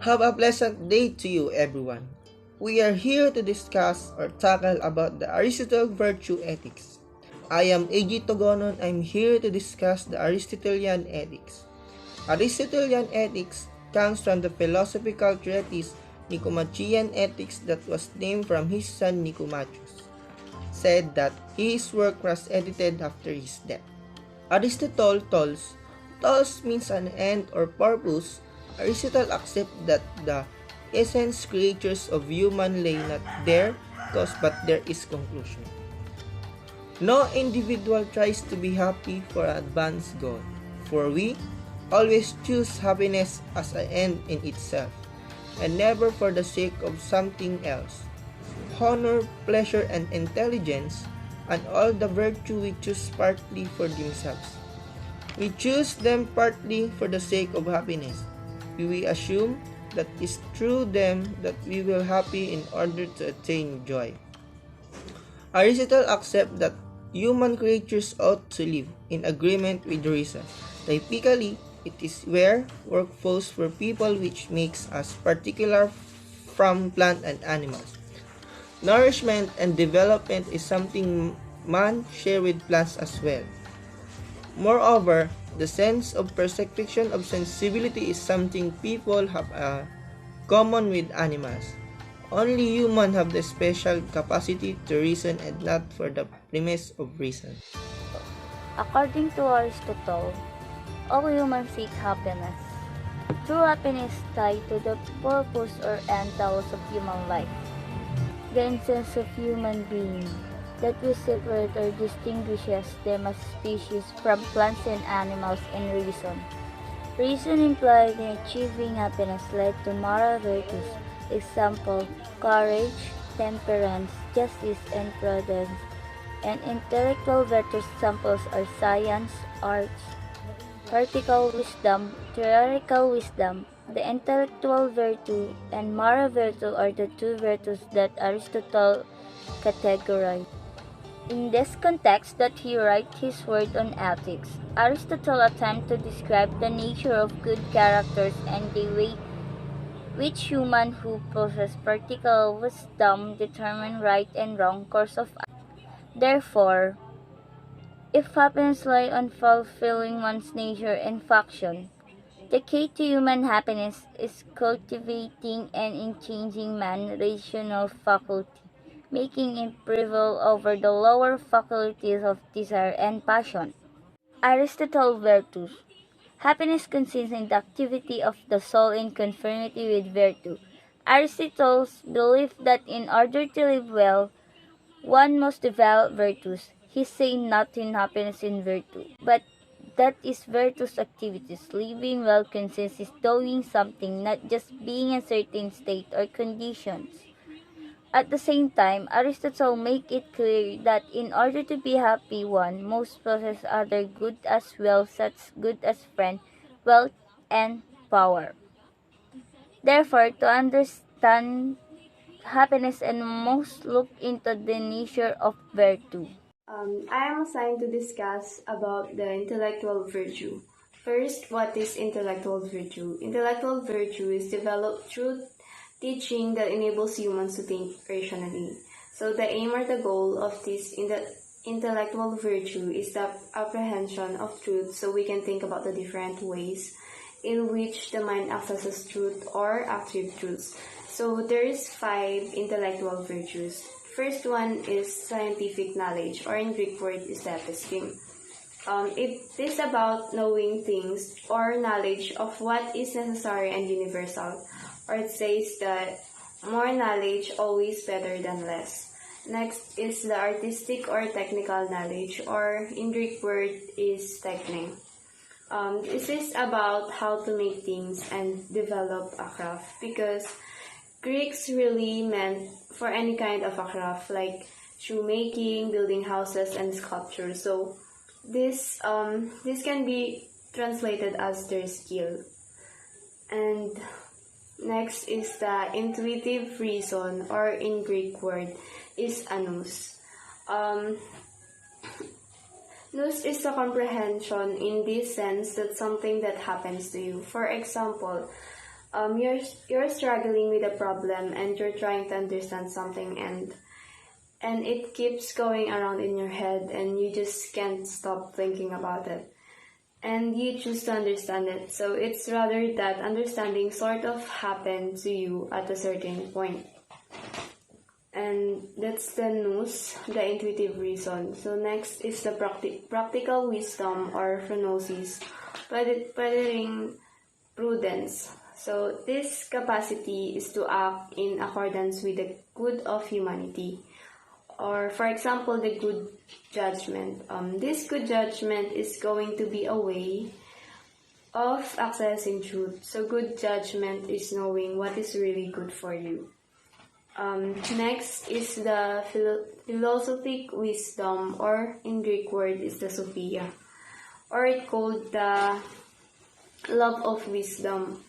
Have a pleasant day to you, everyone. We are here to discuss or tackle about the Aristotle virtue ethics. I am A.G. Togonon. I'm here to discuss the Aristotelian ethics. Aristotelian ethics comes from the philosophical treatise Nicomachean Ethics that was named from his son Nicomachus. Said that his work was edited after his death. Aristotle tolls means an end or purpose. Aristotle accepts that the essence creatures of human lay not there cause but there is conclusion. No individual tries to be happy for an advanced goal, for we always choose happiness as an end in itself, and never for the sake of something else. Honor, pleasure, and intelligence, and all the virtue we choose partly for themselves. We choose them partly for the sake of happiness. We assume that it's through them that we will happy in order to attain joy. Aristotle accepts that human creatures ought to live in agreement with reason. Typically, it is where work falls for people which makes us particular from plant and animals. Nourishment and development is something man share with plants as well. Moreover, the sense of perception of sensibility is something people have common with animals. Only humans have the special capacity to reason and not for the premise of reason. According to Aristotle, all humans seek happiness. True happiness is tied to the purpose or end goals of human life. The essence of human being that will separate or distinguishes them as species from plants and animals in reason. Reason implied in achieving happiness led to moral virtues, example, courage, temperance, justice, and prudence. And intellectual virtues examples are science, arts, practical wisdom, theoretical wisdom. The intellectual virtue and moral virtue are the two virtues that Aristotle categorized. In this context that he writes his work on ethics, Aristotle attempts to describe the nature of good characters and the way which humans who possess practical wisdom determine right and wrong course of action. Therefore, if happiness lies on fulfilling one's nature and function, the key to human happiness is cultivating and changing man's rational faculty, making it prevail over the lower faculties of desire and passion. Aristotle virtues. Happiness consists in the activity of the soul in conformity with virtue. Aristotle's belief that in order to live well, one must develop virtues. He says not in happiness in virtue, but that is virtuous activities. Living well consists in doing something, not just being in a certain state or conditions. At the same time, Aristotle makes it clear that in order to be happy one must possess other good as well, such good as friend, wealth, and power. Therefore, to understand happiness and must look into the nature of virtue. I am assigned to discuss about the intellectual virtue. First, what is intellectual virtue? Intellectual virtue is developed through teaching that enables humans to think rationally. So the aim or the goal of this intellectual virtue is the apprehension of truth, so we can think about the different ways in which the mind accesses truth or active truths. So there is 5 intellectual virtues. First one is scientific knowledge, or in Greek word is episteme. It is about knowing things or knowledge of what is necessary and universal. Or it says that more knowledge always better than less. Next is the artistic or technical knowledge, or in Greek word is techne. This is about how to make things and develop a craft, because Greeks really meant for any kind of a craft like shoemaking, building houses, and sculpture. So this can be translated as their skill. And next is the intuitive reason, or in Greek word is nous. Nous is the comprehension in this sense that something that happens to you. For example, You're struggling with a problem and you're trying to understand something, and it keeps going around in your head and you just can't stop thinking about it, and you choose to understand it. So it's rather that understanding sort of happened to you at a certain point. And that's the nous, the intuitive reason. So next is the practical wisdom or phronesis, predating prudence. So this capacity is to act in accordance with the good of humanity. Or for example, the good judgment. This good judgment is going to be a way of accessing truth. So good judgment is knowing what is really good for you. Next is the philosophic wisdom, or in Greek word is the Sophia, or it called the love of wisdom.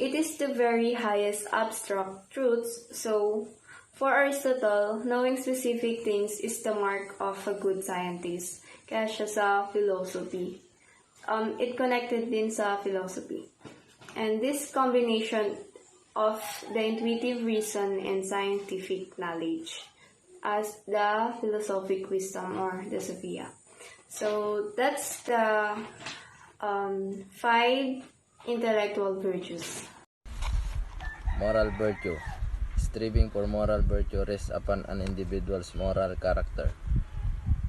It is the very highest abstract truths. So for Aristotle, knowing specific things is the mark of a good scientist. Kaya siya sa philosophy. It connected din sa philosophy. And this combination of the intuitive reason and scientific knowledge as the philosophic wisdom or the Sophia. So that's the 5 intellectual virtues. Moral virtue. Striving for moral virtue rests upon an individual's moral character.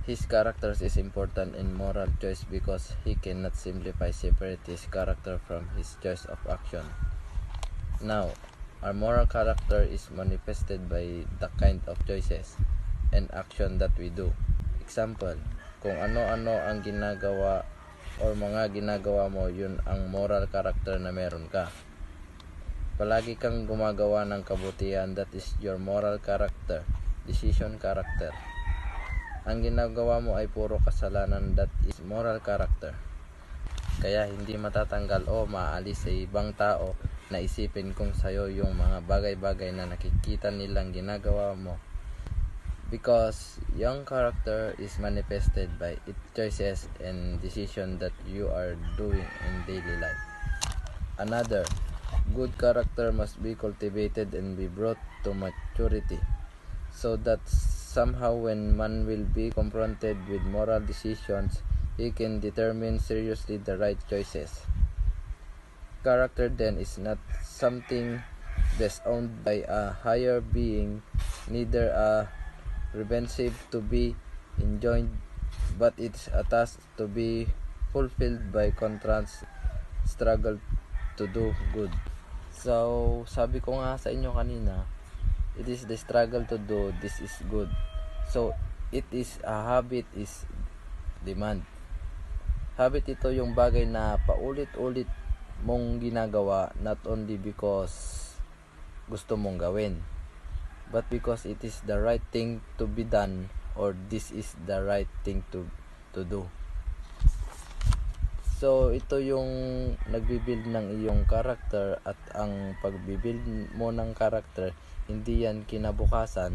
His character is important in moral choice because he cannot simply separate his character from his choice of action. Now, our moral character is manifested by the kind of choices and action that we do. Example, kung ano-ano ang ginagawa or mga ginagawa mo, yun ang moral character na meron ka. Palagi kang gumagawa ng kabutihan, that is your moral character, decision character. Ang ginagawa mo ay puro kasalanan, that is moral character. Kaya hindi matatanggal o maalis sa ibang tao na isipin kung sayo yung mga bagay-bagay na nakikita nilang ginagawa mo. Because yung character is manifested by its choices and decision that you are doing in daily life. Another, good character must be cultivated and be brought to maturity, so that somehow when man will be confronted with moral decisions, he can determine seriously the right choices. Character then is not something best owned by a higher being, neither a preventive to be enjoined, but it's a task to be fulfilled by contrast struggle to do good. So, sabi ko nga sa inyo kanina, it is the struggle to do this is good. So, it is a habit is demand. Habit ito yung bagay na paulit-ulit mong ginagawa, not only because gusto mong gawin, but because it is the right thing to be done, or this is the right thing to do. So ito yung nagbibuild ng iyong character, at ang pagbibuild mo ng character, hindi yan kinabukasan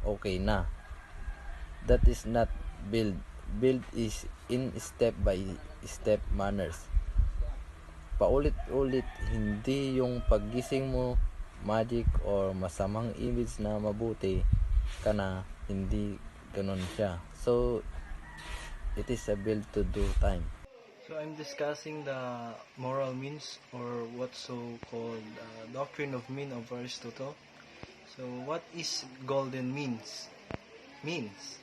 okay na. That is not build. Build is in step by step manners. Paulit-ulit, hindi yung paggising mo magic or masamang image na mabuti ka na, hindi ganun siya. So it is a build to do time. So I'm discussing the moral means, or what's so called doctrine of mean of Aristotle. So what is golden means? Means.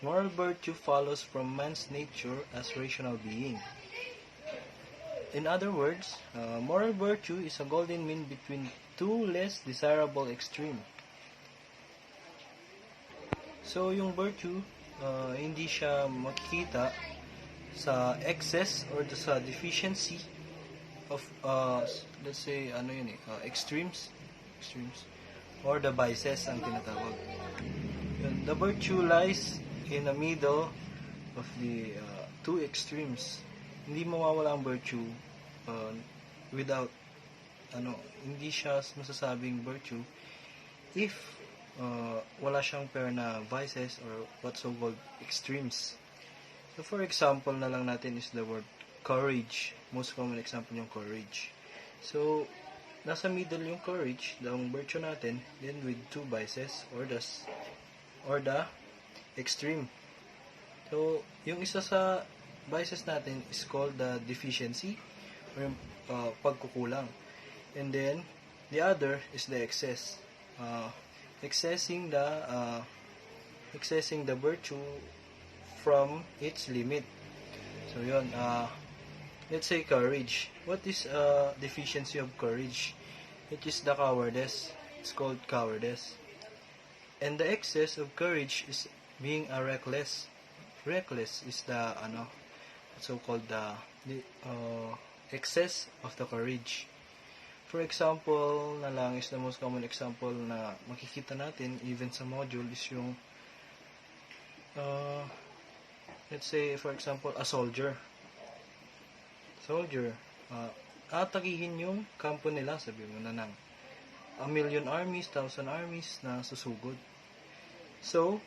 Moral virtue follows from man's nature as rational being. In other words, moral virtue is a golden mean between two less desirable extreme. So yung virtue, hindi siya makikita sa excess or sa deficiency of let's say extremes or the vices ang tinatawag. The virtue lies in the middle of the two extremes. Hindi mawawala ang virtue without hindi siya masasabing virtue if wala siyang pair na vices or what's so called extremes. So for example na lang natin is the word courage. Most common example yung courage. So, nasa middle yung courage, yung virtue natin, then with two vices or the extreme. So, yung isa sa vices natin is called the deficiency or yung pagkukulang. And then, the other is the excess. Excessing the virtue from its limit. So, yun, let's say courage. What is deficiency of courage? It is the cowardice. It's called cowardice. And the excess of courage is being reckless. Reckless is the so-called the excess of the courage. For example, na lang is the most common example na makikita natin even sa module is yung let's say for example a soldier, atakihin yung kampo nila, sabi mo na ng a million armies, 1,000 armies na susugod. So,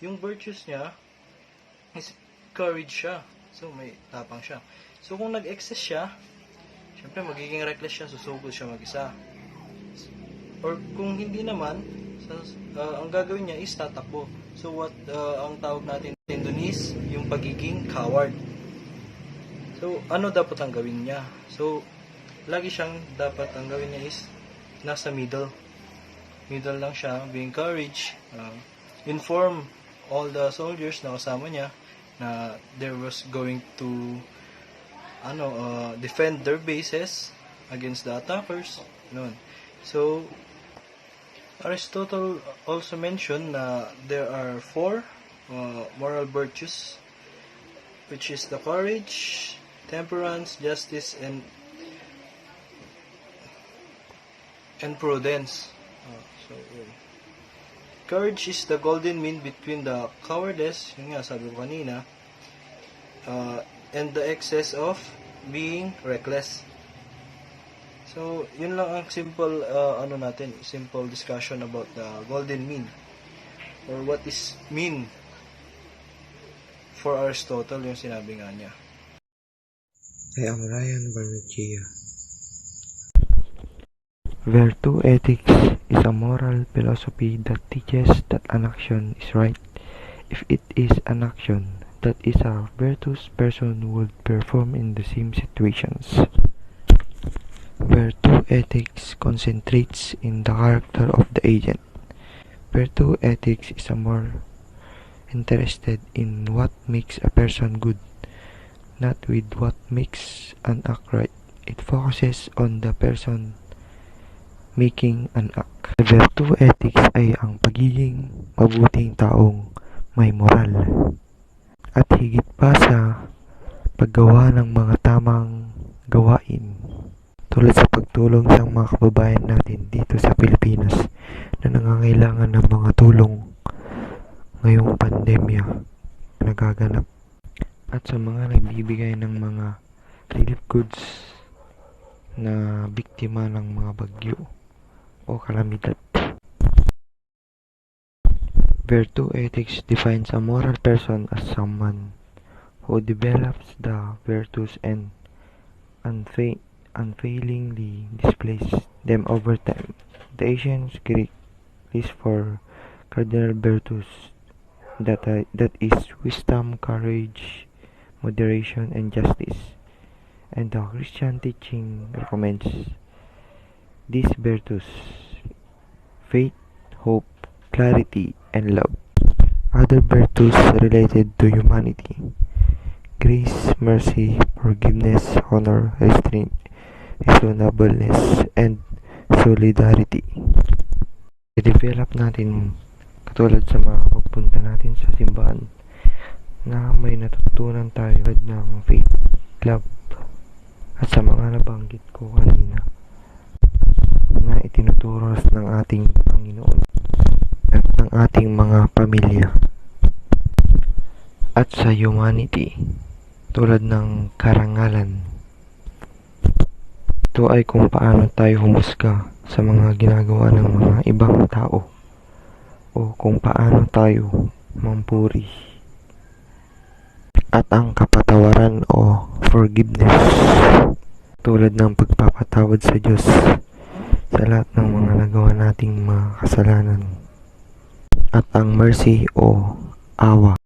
yung virtues niya is courage siya. So, may tapang siya. So, kung nag-excess siya, syempre magiging reckless siya, susugod siya mag-isa. Or kung hindi naman, ang gagawin niya is tatakbo. So, what ang tawag natin doon is yung pagiging coward. So, ano dapat ang gawin niya? So, lagi siyang dapat ang gawin niya is nasa middle. Middle lang siya, being courage, inform all the soldiers na kasama niya na they was going to defend their bases against the attackers. Noon. So, Aristotle also mentioned na there are 4 moral virtues, which is the courage, temperance, justice, and prudence. Courage is the golden mean between the cowardice, yun nga sabi ko kanina, and the excess of being reckless. So, yun lang ang simple simple discussion about the golden mean or what is mean for Aristotle, yung sinabi nga niya. I am Ryan Barnechea. Virtue ethics is a moral philosophy that teaches that an action is right if it is an action that is a virtuous person would perform in the same situations. Virtue ethics concentrates in the character of the agent. Virtue ethics is a more interested in what makes a person good, not with what makes an act right. It focuses on the person making an act. Virtue ethics ay ang pagiging mabuting taong may moral at higit pa sa paggawa ng mga tamang gawain tulad sa pagtulong sa mga kababayan natin dito sa Pilipinas na nangangailangan ng mga tulong ngayong pandemya na nagaganap at sa mga nagbibigay ng mga relief goods na biktima ng mga bagyo o kalamidad. Virtue ethics defines a moral person as someone who develops the virtues and unfailingly displays them over time. The ancient Greek list for cardinal virtues that is wisdom, courage, moderation, and justice. And the Christian teaching recommends these virtues: faith, hope, clarity, and love. Other virtues related to humanity: grace, mercy, forgiveness, honor, restraint, reasonableness, and solidarity. I-develop natin katulad sa mga pagpunta natin sa simbahan na may natutunan tayo ng faith, love, at sa mga nabanggit ko kanina na itinuturos ng ating Panginoon at ng ating mga pamilya at sa humanity tulad ng karangalan. Ito ay kung paano tayo humusga sa mga ginagawa ng mga ibang tao o kung paano tayo mampuri at ang kapatawaran o forgiveness. tulad ng pagpapatawad sa Diyos sa lahat ng mga nagawa nating mga kasalanan, at ang mercy o awa